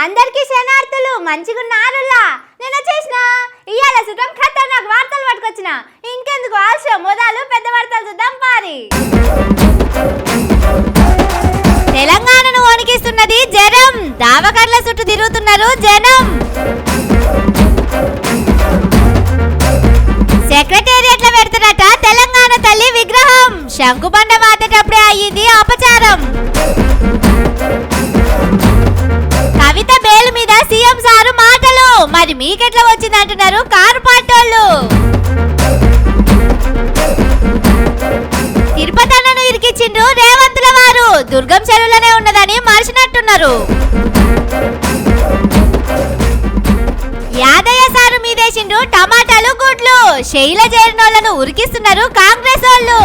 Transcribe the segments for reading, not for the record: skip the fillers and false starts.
అందరికీ శనార్థులు మంచిగున్నారులా. నేను వచ్చేసిన ఇయాల సుతం ఖతర్నాక్ వార్తలు పట్టుకొచ్చిన. ఇంకెందుకు ఆలస్యం, మొదలు పెద్ద వార్తలు చూద్దాం పారి. తెలంగాణను వణికిస్తున్నది జ్వరం, దావకర్ల చుట్టూ తిరుగుతున్నారు జనం. సెక్రటేరియట్ లో పెడతారట తెలంగాణ తల్లి విగ్రహం, శంకుబండ మాతేటప్పుడే అయ్యింది అపచారం. కవిత బేలు మీద సీఎం సారు మాటలు, మరి మీకెట్లా వచ్చింది అంటున్నారు కారు పాటోళ్ళు. తిరుపతి అన్నను ఇరికిచ్చిండ్రు రేవంతుల వారు, దుర్గం చెరువులోనే ఉన్నదని మర్చినట్టున్నారు. యాదయ్య సారు మీదేసిండ్రు టమాటాలు గుడ్లు, శైల చేరినోళ్లను ఉరికిస్తున్నారు కాంగ్రెస్ వాళ్ళు.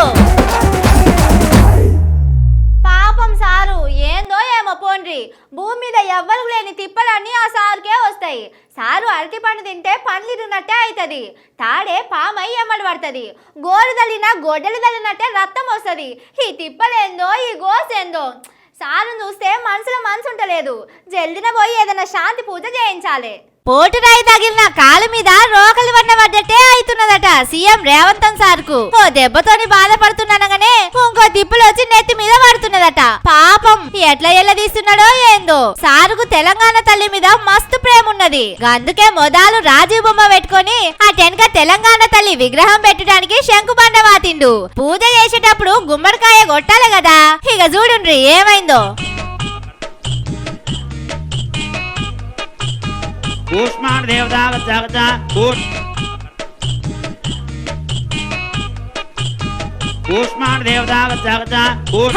పాపం సారు ఏందో ఏమో పోండ్రి, భూమి మీద ఎవ్వరు లేని తిప్పలన్నీ ఆ సారుకే వస్తాయి. సారు అరటి పండు తింటే పండ్లు తిన్నట్టే అవుతుంది, తాడే పామై ఎమ్మడి పడుతుంది, గోరు తల్లినా గొడ్డలు తల్లినట్టే రక్తం వస్తుంది. ఈ తిప్పలేందో ఈ గోసేందో. సారు చూస్తే మనసులో మనసు ఉంటలేదు, జల్దిన పోయి ఏదైనా శాంతి పూజ చేయించాలి. పోటు రాయి తగిలిన కాలు మీద రోకలి పడ్డట్టే అవుతున్నదట సీఎం రేవంత్ సార్కు. ఓ దెబ్బతోని బాధపడుతున్నానగానే ఇంకో తిప్పులు వచ్చి నెత్తి మీద పడుతున్నదట. పాపం ఎట్లా ఎల్లదీస్తున్నాడో ఏందో. సారుకు తెలంగాణ తల్లి మీద మస్తు ప్రేమ ఉన్నది, అందుకే మొదలు రాజీవ్ బొమ్మ పెట్టుకొని ఆ టెనక తెలంగాణ తల్లి విగ్రహం పెట్టడానికి శంకుబండ వాతిండు. పూజ చేసేటప్పుడు గుమ్మడికాయ కొట్టాలి కదా, ఇక చూడుండ్రి ఏమైందో. కూష్మాన్ దేవతా జగత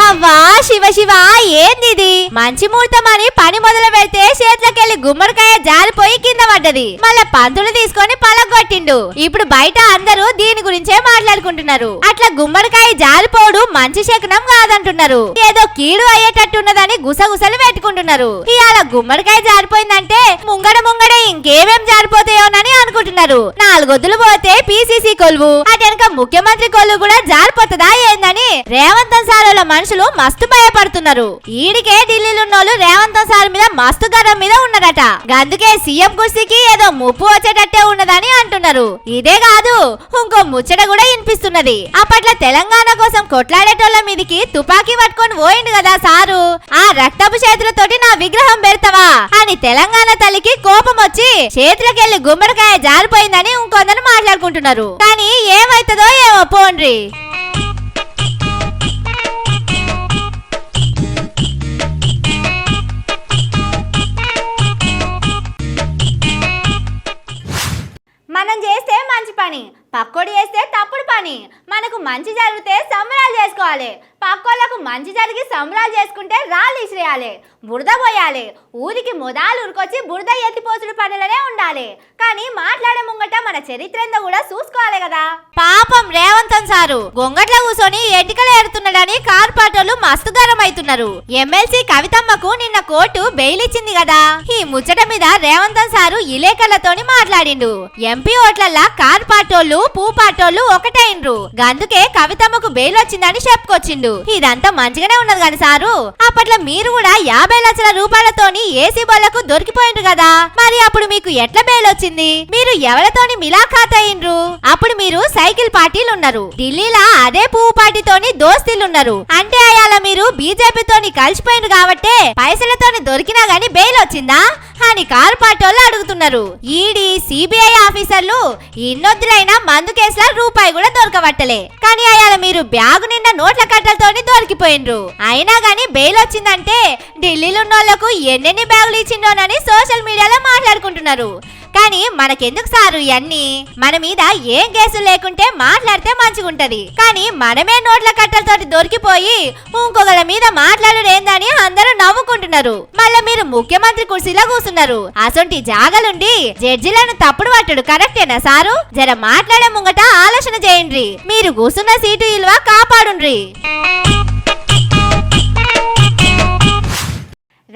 అవ్వా శివ శివ, ఏంది మంచి ముహూర్తం అని పని మొదలు పెడితే చేతులకెళ్లి గుమ్మడికాయ జారిపోయి కింద పడ్డది. మళ్ళా పంతులు తీసుకొని పలగొట్టిండు. ఇప్పుడు బయట అందరూ దీని గురించే మాట్లాడుకుంటున్నారు. అట్లా గుమ్మడికాయ జారిపోవడు మంచి శకునం కాదంటున్నారు, ఏదో కీడు అయ్యేటట్టున్నదని గుసగుసలు పెట్టుకుంటున్నారు. ఇవాళ గుమ్మడికాయ జారిపోయిందంటే ముంగడే ఇంకేమేం జారిపోతాయోనని అనుకుంటున్నారు. నాలుగొద్దులు పోతే పిసిసి కొలువు, అటెనక ముఖ్యమంత్రి కొలువు కూడా జారిపోతుంది ఏందని రేవంత్ సార్ మనుషులు మస్తు భయపడుతున్నారు. ఈడికే ఢిల్లీలో ఉన్నోళ్ళు రేవంత్ సార్ మీద మస్తు గరం మీద ఉన్నారట, అందుకే సీఎం కుర్సీకి ఏదో ముప్పు వచ్చేటట్టే ఉన్నదని అంటున్నారు. ఇదే కాదు ఇంకో ముచ్చట కూడా వినిపిస్తున్నది. అప్పట్లో తెలంగాణ కోసం కొట్లాడేటోళ్ల మీదికి తుపాకీ పట్టుకొని పోయిండు కదా సారు, ఆ రక్తపు చేతులతోటి నా విగ్రహం పెడతావా అని తెలంగాణ తల్లికి కోపం వచ్చి చేతులకెళ్లి గుమ్మడికాయ జారిపోయిందని ఇంకొందరు మాట్లాడుకుంటున్నారు. కానీ ఏమైతుందో ఏమో పోండ్రి. మనం చేస్తే మంచి పని, పక్కోడు చేస్తే తప్పుడు పని. మనకు మంచి జరిగితే సంబరాలు చేసుకోవాలి, పక్కోళ్ళకు మంచి జరిగి సంబరాలు చేసుకుంటే రాళ్ళు ఇసిరేయాలి, బురద పోయాలి. ఊరికి మొదలు ఉరికొచ్చి బురద ఎత్తిపోసుడు పనులనే ఉండాలి. కానీ మాట్లాడే ముంగట మన చరిత్ర ఏందో కూడా చూసుకోవాలి కదా. పాపం రేవంత్ సారు గొంగట్ల కూర్చొని ఎంటికలు ఏడుతున్నాడని కార్పొరేటర్లు మస్తు గరం అవుతున్నారు. ఎమ్మెల్సీ కవితమ్మకు నిన్న కోర్టు బెయిల్ ఇచ్చింది కదా. ఈ ముచ్చట మీద రేవంత్ సారు ఇలేకర్లతోని మాట్లాడిండు. ఎంపీ ఓట్లల్లా కార్పొరేటర్లు పూపాటోళ్ళు ఒకటైండ్రు, అందుకే కవితమ్మకు బెయిల్ వచ్చిందని చెప్పుకొచ్చిండు. ఇదంతా మంచిగానే ఉన్నది కానీ సారు, అప్పట్లో మీరు కూడా 50 లక్షల రూపాయలతోని ఏసీ బోళ్లకు దొరికిపోయిండ్రు కదా, మరి అప్పుడు మీకు ఎట్లా బెయిల్ వచ్చింది? మీరు ఎవరితోని మిలాఖాత్ అయ్యిండ్రు? అప్పుడు మీరు సైకిల్ పార్టీలు ఉన్నారు, ఢిల్లీలో అదే పువ్వు పార్టీతోని దోస్తీలున్నారు. అంటే అయాల మీరు బీజేపీతోని కలిసిపోయిండ్రు కాబట్టే పైసలతోని దొరికినా గానీ బెయిల్ వచ్చిందా అని కారు పార్టీలు అడుగుతున్నారు. ఈడీ సిబిఐ ఆఫీసర్లు ఇన్నొద్దులైనా మందు కేసుల రూపాయి కూడా దొరకబట్టలే, కానీ అయాల మీరు బ్యాగు నిండా నోట్ల కట్టలతోని దొరికిపోయిండ్రు. అయినా గానీ బెయిల్ వచ్చిందంటే ఢిల్లీలో ఉన్నోళ్లకు ఎన్నెన్ని బ్యాగులు ఇచ్చిండోనని సోషల్ మీడియాలో మాట్లాడుకుంటున్నారు. కానీ మనకెందుకు సారు ఇవన్నీ? మన మీద ఏం కేసులు లేకుంటే మాట్లాడితే మంచిగుంటది, కానీ మనమే నోట్ల కట్టలతోటి దొరికిపోయి ఇంకొకళ్ళ మీద మాట్లాడేందని అందరూ నవ్వుకుంటున్నారు. మళ్ళీ మీరు ముఖ్యమంత్రి కుర్చీలో కూర్చున్నారు, అసొంటి జాగలుండి జడ్జిలను తప్పుడు పట్టుడు కరెక్టేనా సారు? జర మాట్లాడే ముంగట ఆలోచన చేయండి, మీరు కూర్చున్న సీటు విలువ కాపాడుండ్రి.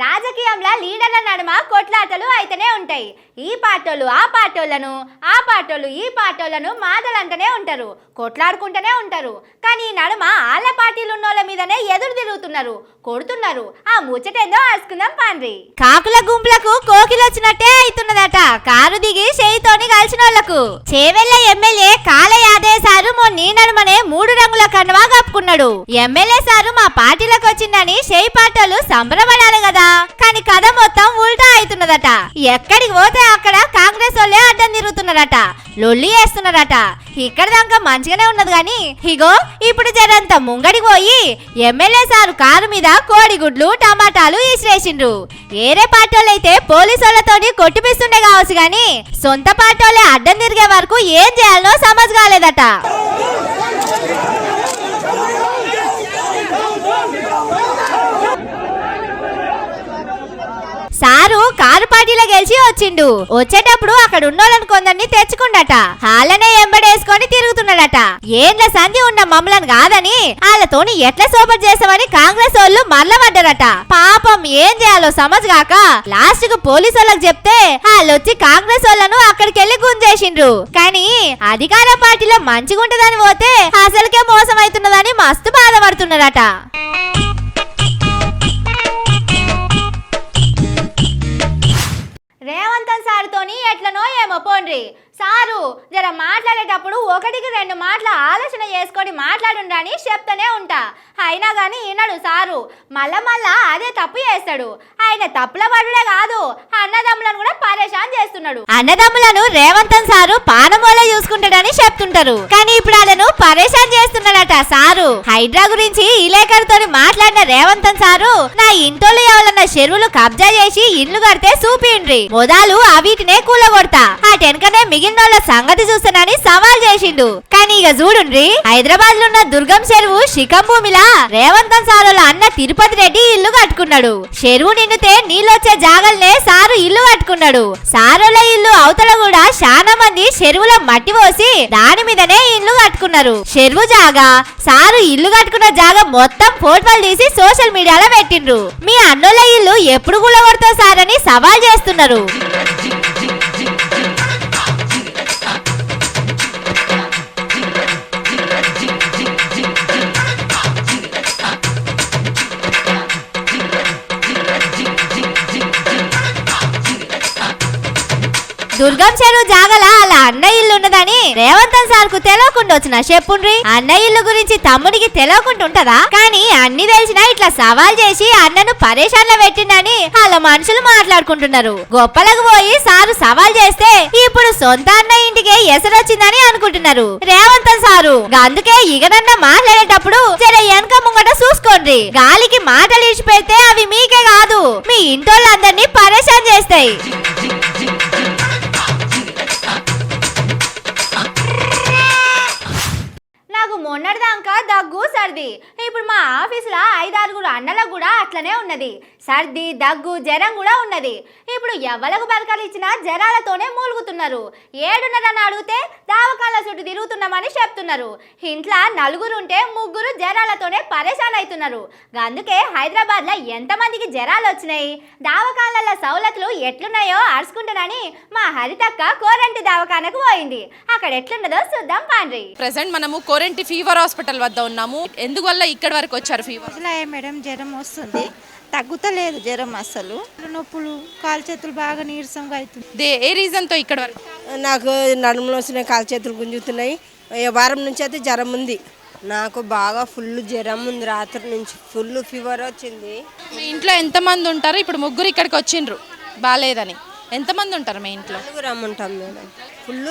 రాజకీయంలో లీడర్ల నడుమ కొట్లాటలు అయితేనే ఉంటాయి, ఈ పార్టోళ్ళు ఆ పార్టోళ్ళను, ఆ పార్టోళ్ళు ఈ పార్టోళ్ళను మాటలంటూనే ఉంటారు, కొట్లాడుకుంటూనే ఉంటారు. కానీ ఈ నడుమ ఆళ్ళ పార్టీలు ఉన్నోళ్ళ మీదనే ఎదురు తిరుగుతున్నారు, కొడుతున్నారు. ఆ ముచ్చటేందో ఆసుకుందాం పాండ్రి. కాకుల గుంపులకు కోకిలు వచ్చినట్టే అవుతున్నదట కారు దిగి చేయితోని కలిసిన వాళ్లకు. చేవెళ్ళ ఎమ్మెల్యే కాల యాదయ్య సారు మొన్నీ నడుమనే 3 రంగుల కండువా కప్పుకున్నాడు. ఎమ్మెల్యే సారు మా పార్టీలకు వచ్చిందని చేయి పార్టీలు సంబరపడాలి కదా, కానీ కథ మొత్తం ఉల్టా అవుతున్నదట. ఎక్కడికి పోతే అక్కడ కాంగ్రెస్ వాళ్ళే అడ్డం తిరుగుతున్నారట, లొల్లి చేస్తున్నారట. ఇక్కడ దాకా మంచిగానే ఉన్నది కానీ ఇగో ఇప్పుడు జరంతా ముంగడికి పోయి ఎమ్మెల్యే సారు కారు మీద కోడిగుడ్లు టమాటాలు ఇసిరేసిండ్రు. ఏరే పార్టీలైతే పోలీసు వాళ్ళతోని కొట్టిపిస్తుండే కావచ్చు గాని సొంత పార్టీలే అడ్డం తిరిగే వరకు ఏం చేయాలనో సమజ్ కాలేదట. సారు కారు పార్టీలో గెలిచి వచ్చిండు. వచ్చేటప్పుడు అక్కడ ఉన్నోళ్ళని కొందరిని తెచ్చుకుండట, వాళ్ళనే ఎంబడేసుకొని తిరుగుతున్నాడట. ఏండ్ల సంధి ఉన్న మమ్మల్ని కాదని వాళ్ళతోని ఎట్లా సోపర్ చేసామని కాంగ్రెస్ వాళ్ళు మరలబడ్డారట. పాపం ఏం చేయాలో సమజ్గాక లాస్ట్ కు పోలీసు వాళ్ళకి చెప్తే వాళ్ళొచ్చి కాంగ్రెస్ వాళ్ళను అక్కడికి వెళ్ళి గుంజేసిండ్రు. కానీ అధికార పార్టీలో మంచిగుంటదని పోతే అసలుకే మోసం అవుతున్నదని మస్తు బాధపడుతున్నారట. రేవంతన్ సార్తోని ఎట్లనో ఏమో పోండ్రి. సారు జర మాట్లాడేటప్పుడు 1-2 మాటల ఆలోచన చేసుకొని మాట్లాడుండని చెప్తూనే ఉంటా. అయినా కానీ ఈనాడు సారు మళ్ళా అదే తప్పు చేస్తాడు. ఆయన తప్పుల పడుడే కాదు, అన్నదమ్ములను కూడా పరేషాన్ చేస్తున్నాడు. అన్నదమ్ములను రేవంతన్ సారు పానమోలే చూసుకుంటాడని చెప్తుంటారు, కానీ ఇప్పుడు వాళ్ళను పరేషాన్ చేస్తున్నాడట సారు. హైడ్రా గురించి ఇలేకరుతో మాట్లాడిన రేవంతన్ సారు నా ఇంటోళ్ళు ఎవరన్నా చెరువులు కబ్జా చేసి ఇల్లు కడితే చూపిండ్రి, మొదలు అవిటినే కూలగొడతా, ఆ టెన్కనే మిగిలినోళ్ళ సంగతి చూస్తానని సవాల్ చేసిండు. కానీ ఇక చూడుండ్రి, హైదరాబాద్ లో ఉన్న దుర్గం చెరువు శిఖం భూమిలా రేవంతన్ సారుల అన్న తిరుపతి రెడ్డి ఇల్లు కట్టుకున్నాడు. చెరువు నిండితే నీళ్ళొచ్చే జాగల్నే సారు ఇల్లు కట్టుకున్నాడు. సారుల ఇల్లు అవతల కూడా చాలా మంది చెరువులో మట్టి పోసి దాని మీదనే ఇల్లు కట్టుకున్నారు. చెరువు జాగా సారు ఇల్లు కట్టుకున్న జాగా మొత్తం ఫోటోలు తీసి సోషల్ మీడియాలో పెట్టిండ్రు. మీ అన్నోళ్ళ ఇల్లు ఎప్పుడు కూలగొడతావు సార్ అని సవాల్ చేస్తున్నారు. దుర్గం చెరువు జాగల అలా అన్న ఇల్లు ఉన్నదని రేవంతన్ సార్ కు తెలియకుండా వచ్చిన చెప్పుండ్రి. అన్న ఇల్లు గురించి తమ్ముడికి తెలియకుండా ఉంటదా? కానీ అన్ని తెలిసినా ఇట్లా సవాల్ చేసి అన్నను పరేషాన్లో పెట్టిండని వాళ్ళ మనుషులు మాట్లాడుకుంటున్నారు. గొప్పలకు పోయి సారు సవాల్ చేస్తే ఇప్పుడు సొంత అన్న ఇంటికే ఎసరొచ్చిందని అనుకుంటున్నారు రేవంతన్ సారు. అందుకే ఇగనన్న మాట్లాడేటప్పుడు జర వెనక ముంగట చూసుకోండి. గాలికి మాటలు ఇచ్చిపెడితే అవి మీకే కాదు మీ ఇంటోళ్ళందరినీ పరేషాన్ చేస్తాయి. నాకు మొన్నటిదాకా దగ్గు సర్ది, ఇప్పుడు మా ఆఫీసులో 5-6 అన్నలకు కూడా అట్లనే ఉన్నది. సర్ది దగ్గు జ్వరం కూడా ఉన్నది. ఇప్పుడు ఎవలకు బతకాలు ఇచ్చినా జ్వరాలతోనే మూలుగుతున్నారు. 7:30 అడిగితే దావకాల చుట్టూ తిరుగుతున్నామని చెప్తున్నారు. ఇంట్లో 4 ఉంటే 3 జ్వరాలతోనే పరేషాన్ అవుతున్నారు. అందుకే హైదరాబాద్ లో ఎంతమందికి జ్వరాలు వచ్చినాయి, దావకాల సౌలతులు ఎట్లున్నాయో అరుచుకుంటానని మా హరితక్క కోరంటి దావకానకు పోయింది. అక్కడ ఎట్లున్నదో చూద్దాం పాండ్రి. ప్రెసెంట్ మనము కోరంటి ఫీవర్ హాస్పిటల్ వద్ద ఉన్నాము. ఎందువల్ల ఇక్కడ వరకు వచ్చారు? ఫీవర్ మేడం జ్వరం వస్తుంది, తగ్గుతలేదు జ్వరం, అసలు నొప్పులు, కాలు చేతులు బాగా నీరసంగా అవుతుంది. ఏ రీజన్ తో ఇక్కడ వరకు? నాకు నడుములు వస్తున్నాయి, కాలు చేతులు గుంజుతున్నాయి. వారం నుంచి అయితే జ్వరం ఉంది. నాకు బాగా ఫుల్ జ్వరం ఉంది, రాత్రి నుంచి ఫుల్ ఫీవర్ వచ్చింది. మీ ఇంట్లో ఎంతమంది ఉంటారు? ఇప్పుడు 3 ఇక్కడికి వచ్చిండ్రు బాగాలేదని. ఎంతమంది ఉంటారు మీ ఇంట్లో? 4 ఉంటాం మేడం. ఫుల్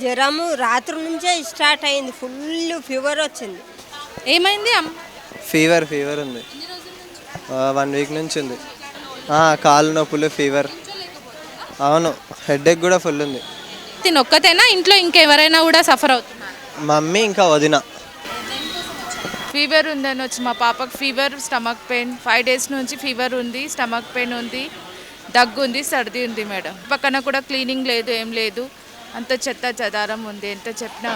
జ్వరము రాత్రి నుంచే స్టార్ట్ అయింది, ఫుల్ ఫీవర్ వచ్చింది. ఏమైంది? ఫీవర్ ఉంది, 1 వీక్ నుంచి ఉంది. కాళ్ళు నొప్పులు, ఫీవర్. అవును, హెడేక్ కూడా ఫుల్ ఉంది. తిని ఒక్కతేనా ఇంట్లో ఇంకెవరైనా కూడా సఫర్ అవుతున్నారు? మమ్మీ ఇంకా వదిన. ఫీవర్ ఉందని వచ్చి మా పాపకు ఫీవర్, స్టమక్ పెయిన్, 5 డేస్ నుంచి ఫీవర్ ఉంది, స్టమక్ పెయిన్ ఉంది, దగ్గు ఉంది, సర్ది ఉంది మేడం. పక్కన కూడా క్లీనింగ్ లేదు, ఏం లేదు, అంత చెత్త చెదారం ఉంది. ఎంత చెప్పినా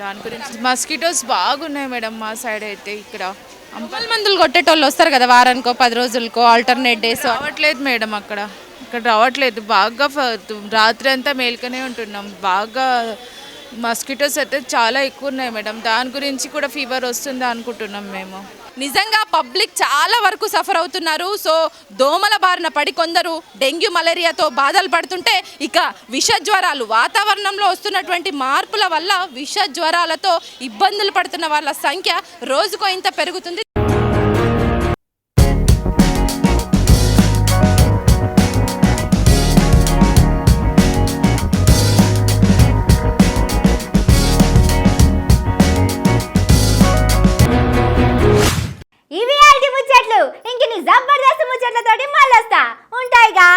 దాని గురించి. మస్కిటోస్ బాగున్నాయి మేడం మా సైడ్ అయితే. ఇక్కడ మందులు కొట్టేటోళ్ళు వస్తారు కదా వారానికో 10 రోజులకో, ఆల్టర్నేట్ డేస్ అవ్వట్లేదు మేడం. అక్కడ ఇక్కడ రావట్లేదు. బాగా రాత్రి అంతా మేల్కొనే ఉంటున్నాం. బాగా మస్కిటోస్ అయితే చాలా ఎక్కువ ఉన్నాయి మేడం. దాని గురించి కూడా ఫీవర్ వస్తుందా అనుకుంటున్నాం మేము. నిజంగా పబ్లిక్ చాలా వరకు సఫర్ అవుతున్నారు. సో దోమల బారిన పడి కొందరు డెంగ్యూ మలేరియాతో బాధలు పడుతుంటే ఇక విష జ్వరాలు, వాతావరణంలో వస్తున్నటువంటి మార్పుల వల్ల విష జ్వరాలతో ఇబ్బందులు పడుతున్న వాళ్ళ సంఖ్య రోజుకో ఇంత పెరుగుతుంది. ఇవి ముచ్చట్లు ఇంక నీ జబర్దస్త్ ముచ్చట్లతోటి మళ్ళొస్తా ఉంటాయిగా.